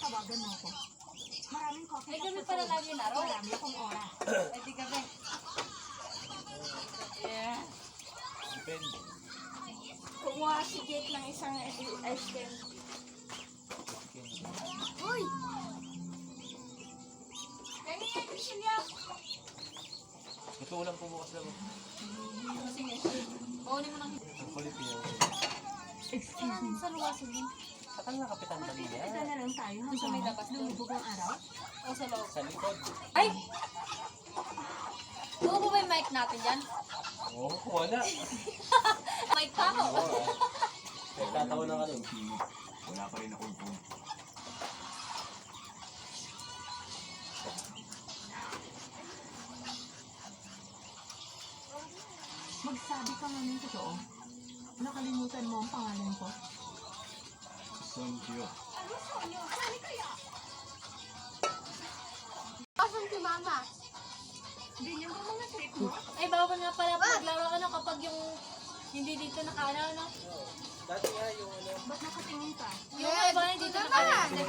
tawagan mo ko. Maraming coffee. Ay, kami pala lagi laro. Marami akong oras. Ay, di kami. Yeah. Depende. Kumuha si Jake ng isang ice cream. Uy! Kaya nga, Cecilia. Ito ulam po bukas lang. Sige. Paunin mo ng Ang kulit yun. Excuse me. sa luwasin mo. Saan nga kapitan ba niya? Magkikita na lang tayo Sa may hanggang labas doon. lumubog ang araw. O sa loob. Sa likod. Ay! Buo ba yung mic natin dyan? Oo, wala. Mic pa ako. Nagtatawa na ka nun. Wala pa rin akong phone. Magsabi ka nga ng totoo. Nakalimutan mo ang pangalan ko. Sonjo. Asan si Mama? Ganyan ba mga trip mo? Ay, bawal nga pala maglaro ano kapag yung hindi dito nakaano, no? Dati nga yung ano. Ba't nakatingin ka? Yung iba hindi dito nakaano.